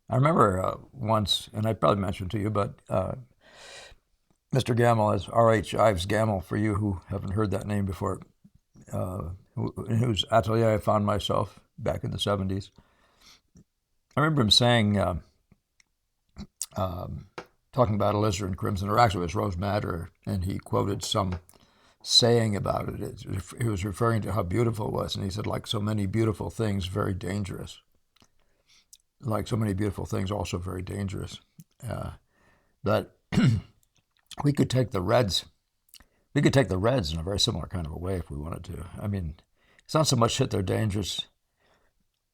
I remember once, and I probably mentioned to you, but Mr. Gamble, as R.H. Ives Gamble, for you who haven't heard that name before, in whose atelier I found myself back in the 70s. I remember him saying, talking about alizarin crimson, or actually it was rose madder, and he quoted some saying about it. He was referring to how beautiful it was, and he said, like so many beautiful things, very dangerous. Like so many beautiful things, also very dangerous. But we could take the reds. We could take the reds in a very similar kind of a way if we wanted to. I mean, it's not so much that they're dangerous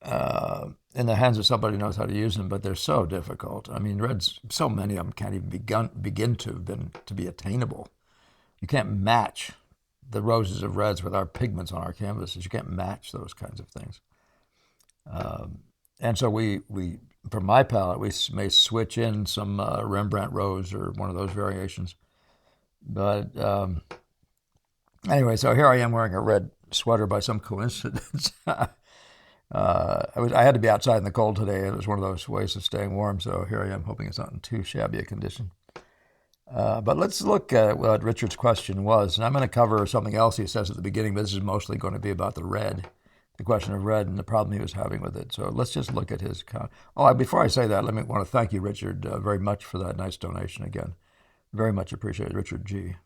in the hands of somebody who knows how to use them, but they're so difficult. I mean, reds, so many of them can't even begin to be attainable. You can't match the roses of reds with our pigments on our canvases. You can't match those kinds of things. And so for my palette, we may switch in some Rembrandt rose or one of those variations. But anyway, so here I am wearing a red sweater by some coincidence. I had to be outside in the cold today. It was one of those ways of staying warm. So here I am, hoping it's not in too shabby a condition. But let's look at what Richard's question was. And I'm going to cover something else he says at the beginning, but this is mostly going to be about the red, the question of red and the problem he was having with it. So let's just look at his comment. Oh, before I say that, let me want to thank you, Richard, very much for that nice donation again. Very much appreciated, Richard G.,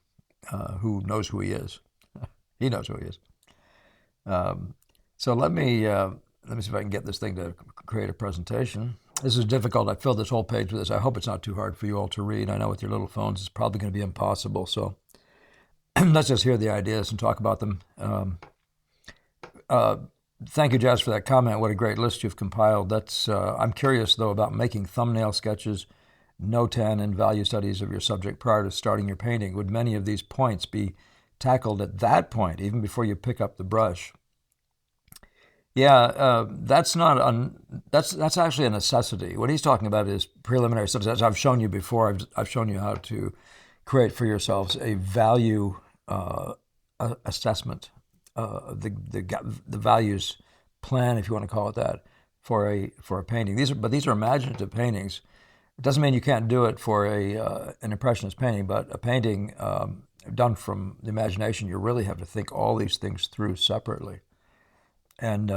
who knows who he is. He knows who he is. So let me see if I can get this thing to create a presentation. This is difficult. I filled this whole page with this. I hope it's not too hard for you all to read. I know with your little phones it's probably going to be impossible. So let's just hear the ideas and talk about them. Thank you, Jazz, for that comment. What a great list you've compiled. I'm curious, though, about making thumbnail sketches, no-tan, and value studies of your subject prior to starting your painting. Would many of these points be tackled at that point, even before you pick up the brush? Yeah, that's actually a necessity. What he's talking about is preliminary studies. As I've shown you before, I've shown you how to create for yourselves a value assessment, the values plan, if you want to call it that, for a painting. These are imaginative paintings. It doesn't mean you can't do it for an impressionist painting, but a painting done from the imagination, you really have to think all these things through separately. And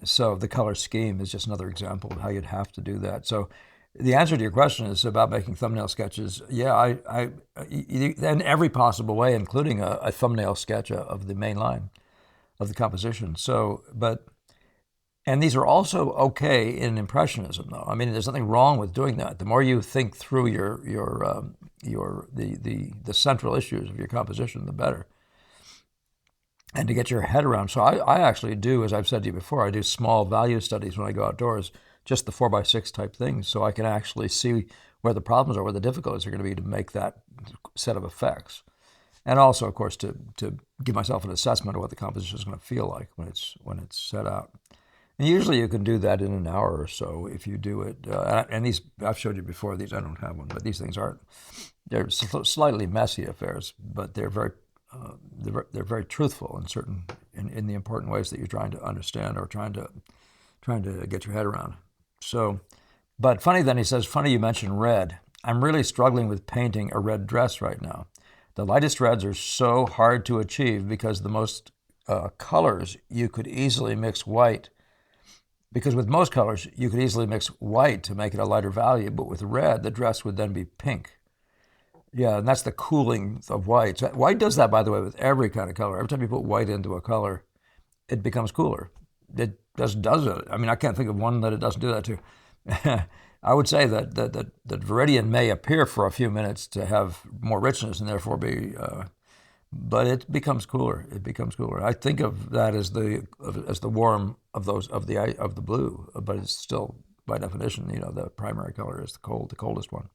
so the color scheme is just another example of how you'd have to do that. So the answer to your question is about making thumbnail sketches. Yeah, in every possible way, including a thumbnail sketch of the main line of the composition. And these are also okay in Impressionism, though. I mean, there's nothing wrong with doing that. The more you think through the central issues of your composition, the better. And to get your head around. So I actually do, as I've said to you before, I do small value studies when I go outdoors, just the 4x6 type things, so I can actually see where the problems are, where the difficulties are going to be to make that set of effects. And also, of course, to give myself an assessment of what the composition is going to feel like when it's set out. And usually you can do that in an hour or so if you do it. And these, I've showed you before, these, I don't have one, but these things they're slightly messy affairs, but they're very truthful in the important ways that you're trying to understand or trying to get your head around. So, but funny then, he says, funny you mentioned red. I'm really struggling with painting a red dress right now. The lightest reds are so hard to achieve because the most colors you could easily mix white. Because with most colors, you could easily mix white to make it a lighter value, but with red, the dress would then be pink. Yeah, and that's the cooling of white. So white does that, by the way, with every kind of color. Every time you put white into a color, it becomes cooler. It just does it. I mean, I can't think of one that it doesn't do that to. I would say that Viridian may appear for a few minutes to have more richness and therefore be, but it becomes cooler. It becomes cooler. I think of that as the warm of the blue, but it's still by definition, the primary color is the coldest one.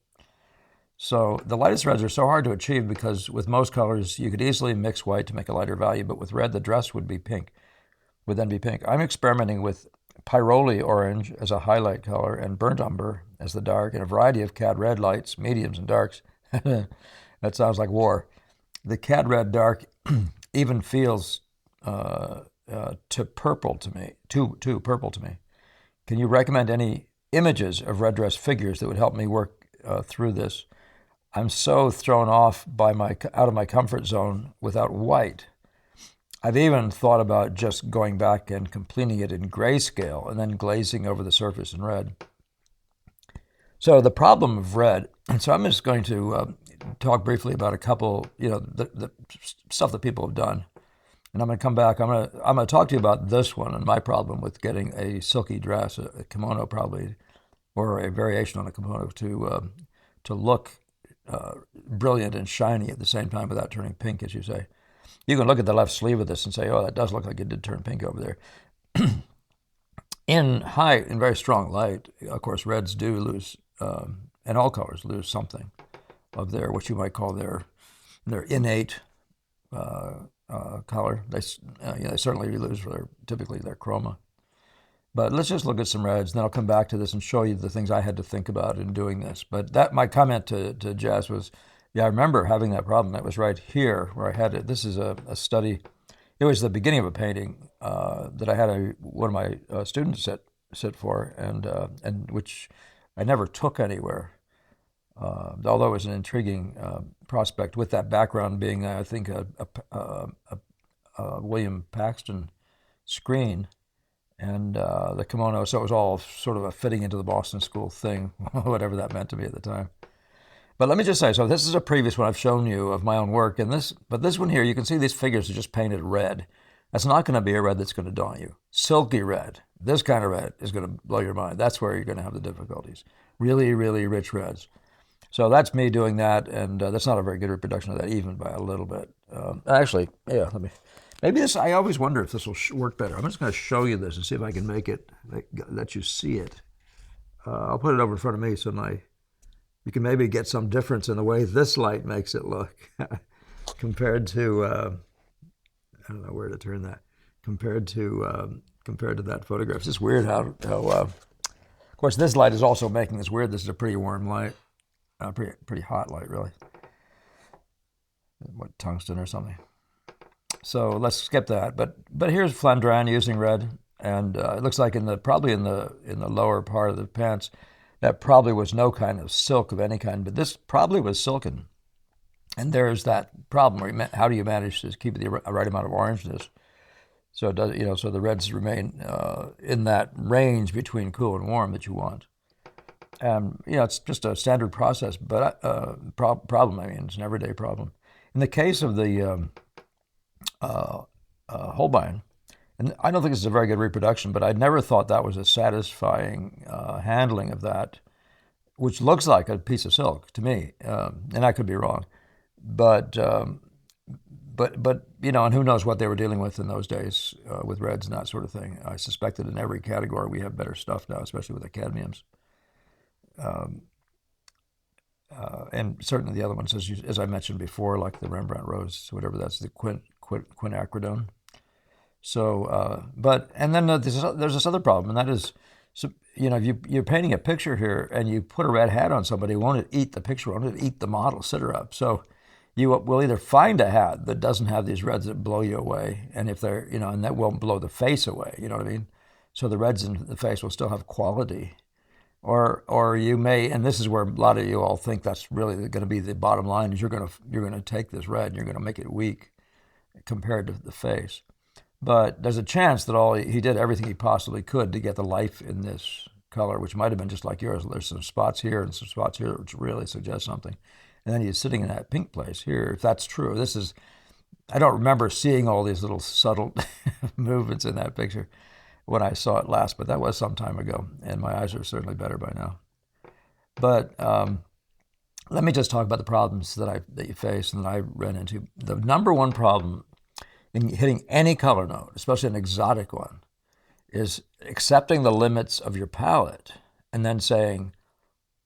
So the lightest reds are so hard to achieve because with most colors, you could easily mix white to make a lighter value, but with red, the dress would then be pink. I'm experimenting with pyroli orange as a highlight color and burnt umber as the dark, and a variety of cad red lights, mediums, and darks. That sounds like war. The cad red dark even feels too purple to me. Can you recommend any images of red dress figures that would help me work through this. I'm so thrown off by out of my comfort zone without white. I've even thought about just going back and completing it in grayscale and then glazing over the surface in red. So the problem of red, and so I'm just going to talk briefly about a couple, the stuff that people have done. And I'm going to come back. I'm going to talk to you about this one and my problem with getting a silky dress, a kimono probably, or a variation on a kimono to look brilliant and shiny at the same time without turning pink, as you say. You can look at the left sleeve of this and say, oh, that does look like it did turn pink over there. In very strong light, of course, reds do lose, and all colors lose something of their, what you might call their innate color. They certainly lose typically their chroma. But let's just look at some reds, and then I'll come back to this and show you the things I had to think about in doing this. But my comment to Jazz was, yeah, I remember having that problem. That was right here where I had it. This is a study. It was the beginning of a painting that I had one of my students sit for, and which I never took anywhere. Although it was an intriguing prospect, with that background being, I think, a William Paxton screen, and the kimono. So it was all sort of a fitting into the Boston School thing, whatever that meant to me at the time. But let me just say, so this is a previous one I've shown you of my own work, but this one here, you can see these figures are just painted red. That's not going to be a red that's going to daunt you. Silky red, this kind of red is going to blow your mind. That's where you're going to have the difficulties. Really, really rich reds. So that's me doing that, and that's not a very good reproduction of that, even by a little bit. Actually, yeah, maybe this, I always wonder if this will work better. I'm just going to show you this and see if I can make it, let you see it. I'll put it over in front of me so you can maybe get some difference in the way this light makes it look compared to, I don't know where to turn that, compared to that photograph. It's just weird how of course, this light is also making this weird. This is a pretty warm light, pretty hot light, really. What, tungsten or something? So let's skip that. But here's Flandrin using red, and it looks like probably in the lower part of the pants, that probably was no kind of silk of any kind, but this probably was silken. And there's that problem where how do you manage to keep the right amount of orangeness? So it does, so the reds remain in that range between cool and warm that you want. And it's just a standard process, but problem. I mean, it's an everyday problem. In the case of the Holbein, and I don't think this is a very good reproduction, but I never thought that was a satisfying handling of that, which looks like a piece of silk to me, and I could be wrong. But and who knows what they were dealing with in those days with reds and that sort of thing. I suspect that in every category we have better stuff now, especially with the cadmiums. And certainly the other ones, as I mentioned before, like the Rembrandt Rose, whatever that's, the quinacridone. So, and then there's this other problem, and that is, you're painting a picture here, and you put a red hat on somebody, won't it eat the picture? Won't it eat the model, sit her up? So you will either find a hat that doesn't have these reds that blow you away, and if they're, and that won't blow the face away, you know what I mean? So the reds in the face will still have quality. Or you may, and this is where a lot of you all think that's really going to be the bottom line, is you're going to take this red and you're going to make it weak compared to the face. But there's a chance that he did everything he possibly could to get the life in this color, which might have been just like yours. There's some spots here and some spots here which really suggest something. And then he's sitting in that pink place here. If that's true, I don't remember seeing all these little subtle movements in that picture when I saw it last, but that was some time ago, and my eyes are certainly better by now. But let me just talk about the problems that you face and that I ran into. The number one problem in hitting any color note, especially an exotic one, is accepting the limits of your palette and then saying,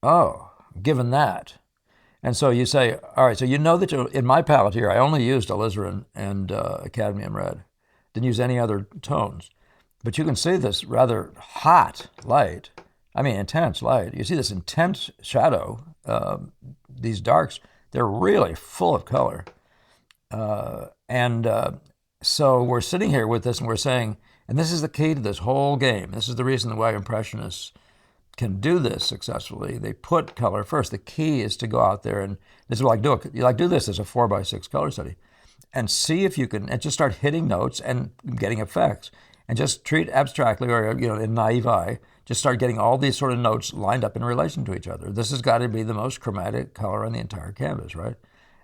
oh, given that. And so you say, all right, so that in my palette here, I only used alizarin and cadmium red. Didn't use any other tones. But you can see this rather hot light, intense light. You see this intense shadow, these darks, they're really full of color. So we're sitting here with this and we're saying, and this is the key to this whole game. This is the reason why impressionists can do this successfully, they put color first. The key is to go out there, and this is what do this as a 4x6 color study, and see if you can, and just start hitting notes and getting effects, and just treat abstractly, or in naive eye, just start getting all these sort of notes lined up in relation to each other. This has got to be the most chromatic color on the entire canvas, right?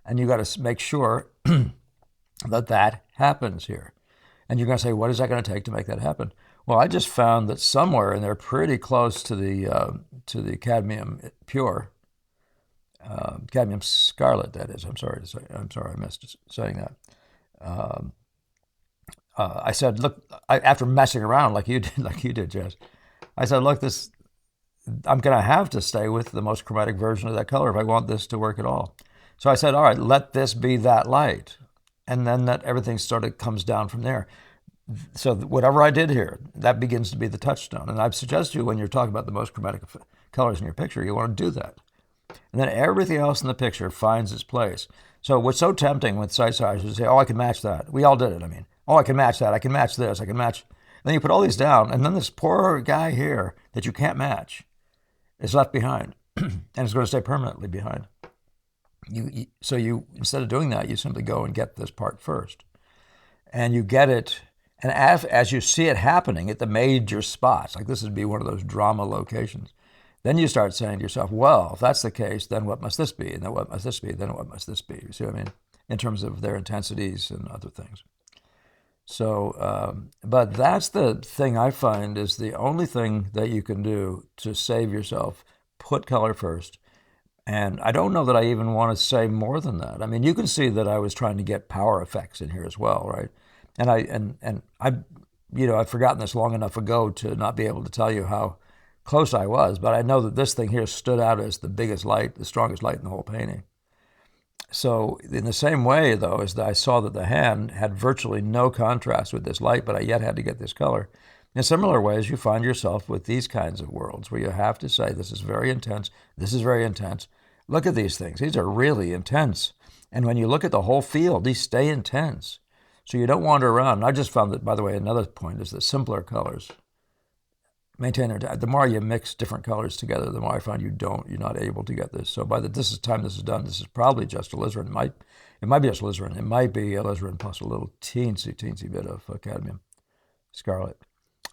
And you got to make sure that happens here. And you're going to say, what is that going to take to make that happen? Well, I just found that somewhere in there, pretty close to the cadmium pure, cadmium scarlet, that is. I'm sorry I missed saying that. I said, look, after messing around like you did, Jess, I said, look, I'm going to have to stay with the most chromatic version of that color if I want this to work at all. So I said, all right, let this be that light, and then that everything comes down from there. So whatever I did here, that begins to be the touchstone. And I suggest to you, when you're talking about the most chromatic colors in your picture, you want to do that. And then everything else in the picture finds its place. So what's so tempting with sight size is to say, oh, I can match that. We all did it, Oh, I can match that. I can match this. I can match. And then you put all these down, and then this poor guy here that you can't match is left behind, and it's going to stay permanently behind. So instead of doing that, you simply go and get this part first. And you get it, and as you see it happening at the major spots, like this would be one of those drama locations, then you start saying to yourself, well, if that's the case, then what must this be? And then what must this be? Then what must this be? You see what I mean? In terms of their intensities and other things. So, but that's the thing I find is the only thing that you can do to save yourself. Put color first. And I don't know that I even want to say more than that. You can see that I was trying to get power effects in here as well, right? And I've forgotten this long enough ago to not be able to tell you how close I was, but I know that this thing here stood out as the biggest light, the strongest light in the whole painting. So in the same way, though, as I saw that the hand had virtually no contrast with this light, but I yet had to get this color. In similar ways, you find yourself with these kinds of worlds where you have to say, this is very intense, this is very intense. Look at these things. These are really intense. And when you look at the whole field, these stay intense. So you don't wander around. And I just found that, by the way, another point is that simpler colors maintain their, the more you mix different colors together, the more I find you're not able to get this. So by the time this is done, this is probably just alizarin. It might be just alizarin. It might be alizarin plus a little teensy bit of cadmium scarlet.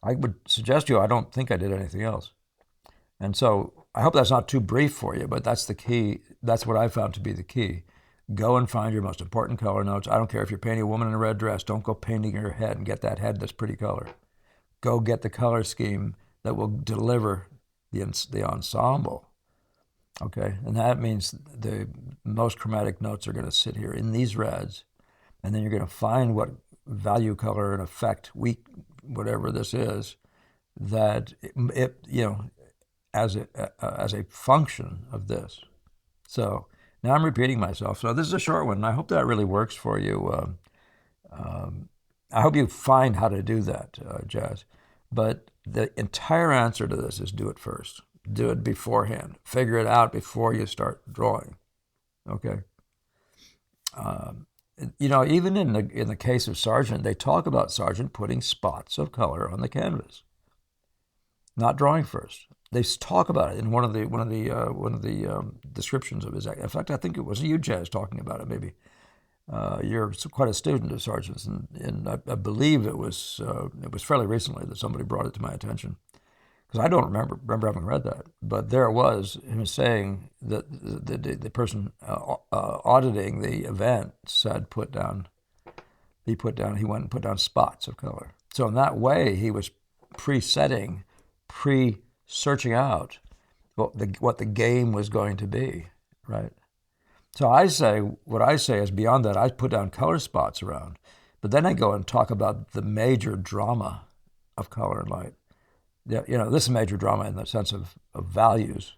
I would suggest to you, I don't think I did anything else. And so I hope that's not too brief for you, but that's the key. That's what I found to be the key. Go and find your most important color notes. I don't care if you're painting a woman in a red dress. Don't go painting her head and get that head that's pretty color. Go get the color scheme that will deliver the ensemble. Okay? And that means the most chromatic notes are going to sit here in these reds, and then you're going to find what value, color, and effect, whatever this is, that as a function of this. So now I'm repeating myself. So this is a short one, and I hope that really works for you. I hope you find how to do that, Jazz. But the entire answer to this is do it first. Do it beforehand. Figure it out before you start drawing. Okay? Even in the case of Sargent, they talk about Sargent putting spots of color on the canvas, not drawing first. They talk about it in one of the descriptions of his act. In fact, I think it was you, Jazz, talking about it. Maybe you're quite a student of Sargent's, and I believe it was fairly recently that somebody brought it to my attention, because I don't remember having read that. But there it was, him saying that the person auditing the event said he went and put down spots of color. So in that way, he was searching out what the game was going to be, right? So what I say is beyond that, I put down color spots around, but then I go and talk about the major drama of color and light. This is major drama in the sense of values.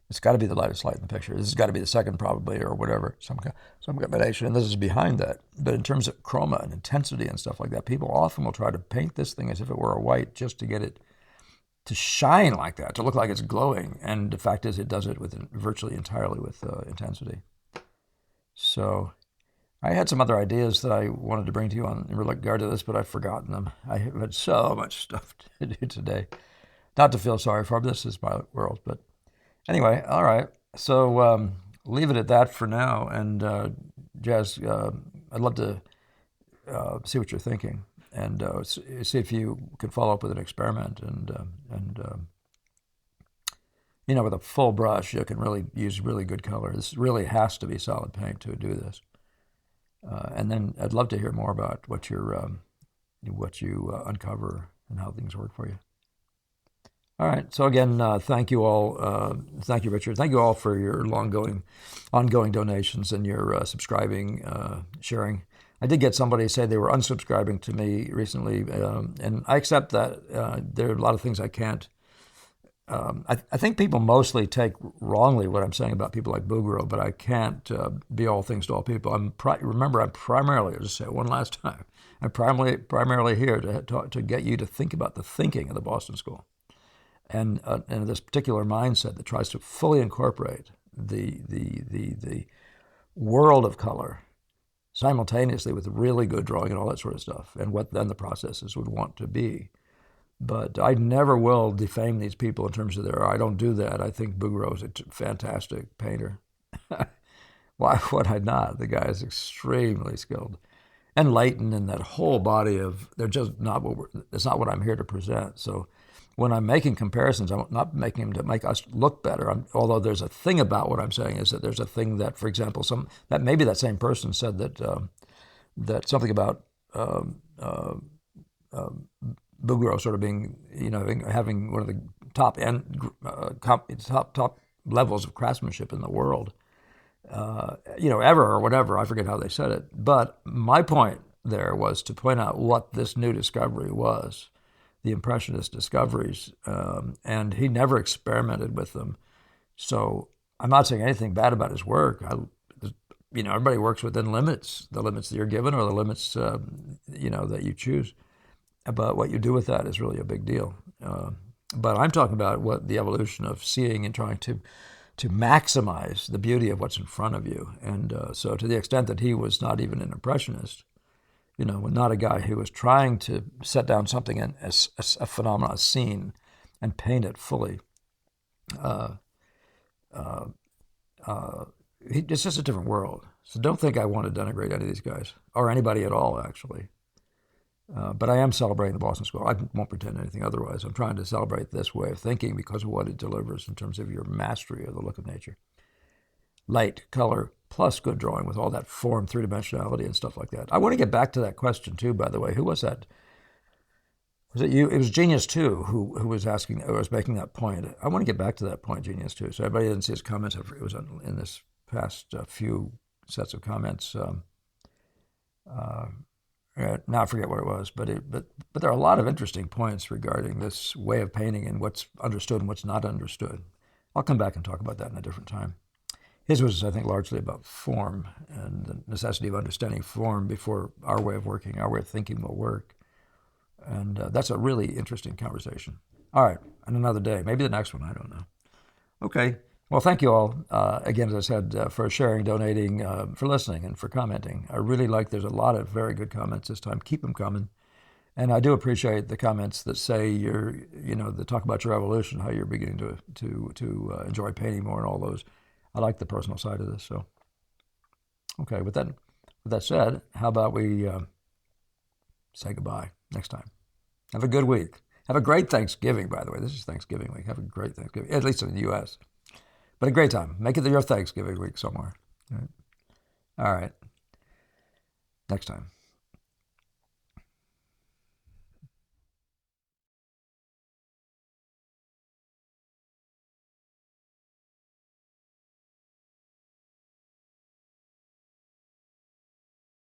It's got to be the lightest light in the picture. This has got to be the second probably, or whatever, some combination, and this is behind that. But in terms of chroma and intensity and stuff like that, people often will try to paint this thing as if it were a white just to get it to shine like that, to look like it's glowing. And the fact is, it does it virtually entirely with intensity. So I had some other ideas that I wanted to bring to you in regard to this, but I've forgotten them. I have had so much stuff to do today. Not to feel sorry for him. This is my world. But anyway, all right. So leave it at that for now. And Jazz, I'd love to see what you're thinking, and see if you can follow up with an experiment. And with a full brush, you can really use really good color. This really has to be solid paint to do this. And then I'd love to hear more about what you uncover and how things work for you. All right. So again, thank you all. Thank you, Richard. Thank you all for your ongoing donations and your subscribing, sharing. I did get somebody say they were unsubscribing to me recently, and I accept that. There are a lot of things I can't. I think people mostly take wrongly what I'm saying about people like Bouguereau, but I can't be all things to all people. Remember, I'm primarily, I'll just say it one last time, I'm primarily here to get you to think about the thinking of the Boston School. And this particular mindset that tries to fully incorporate the world of color simultaneously with really good drawing and all that sort of stuff, and what then the processes would want to be. But I never will defame these people in terms of I don't do that. I think Bouguereau is a fantastic painter. Why would I not? The guy is extremely skilled. And Leighton and that whole body they're just not it's not what I'm here to present. So when I'm making comparisons, I'm not making them to make us look better. Although there's a thing about what I'm saying is that there's a thing that, for example, that maybe that same person said that something about Bouguereau sort of being, having one of the top levels of craftsmanship in the world, ever or whatever. I forget how they said it. But my point there was to point out what this new discovery was. The impressionist discoveries, and he never experimented with them. So I'm not saying anything bad about his work. Everybody works within limits, the limits that you're given or the limits, that you choose. But what you do with that is really a big deal. But I'm talking about what the evolution of seeing and trying to maximize the beauty of what's in front of you. And so to the extent that he was not even an impressionist, not a guy who was trying to set down something as a phenomenon, a scene, and paint it fully. It's just a different world. So don't think I want to denigrate any of these guys, or anybody at all, actually. But I am celebrating the Boston School. I won't pretend anything otherwise. I'm trying to celebrate this way of thinking because of what it delivers in terms of your mastery of the look of nature. Light, color, plus good drawing with all that form, three-dimensionality and stuff like that. I want to get back to that question too, by the way. Who was that? Was it you? It was Genius 2 who was asking, or was making that point. I want to get back to that point, Genius 2. So everybody didn't see his comments. It was in this past few sets of comments. Now I forget what it was, but there are a lot of interesting points regarding this way of painting and what's understood and what's not understood. I'll come back and talk about that in a different time. His was, I think, largely about form and the necessity of understanding form before our way of working, our way of thinking will work. And that's a really interesting conversation. All right, and another day, maybe the next one, I don't know. Okay, well, thank you all, again, as I said, for sharing, donating, for listening, and for commenting. I really like, there's a lot of very good comments this time. Keep them coming. And I do appreciate the comments that say that talk about your evolution, how you're beginning to enjoy painting more and all those. I like the personal side of this. So, okay, with that said, how about we say goodbye next time? Have a good week. Have a great Thanksgiving, by the way. This is Thanksgiving week. Have a great Thanksgiving, at least in the U.S. But a great time. Make it your Thanksgiving week somewhere. All right. Next time.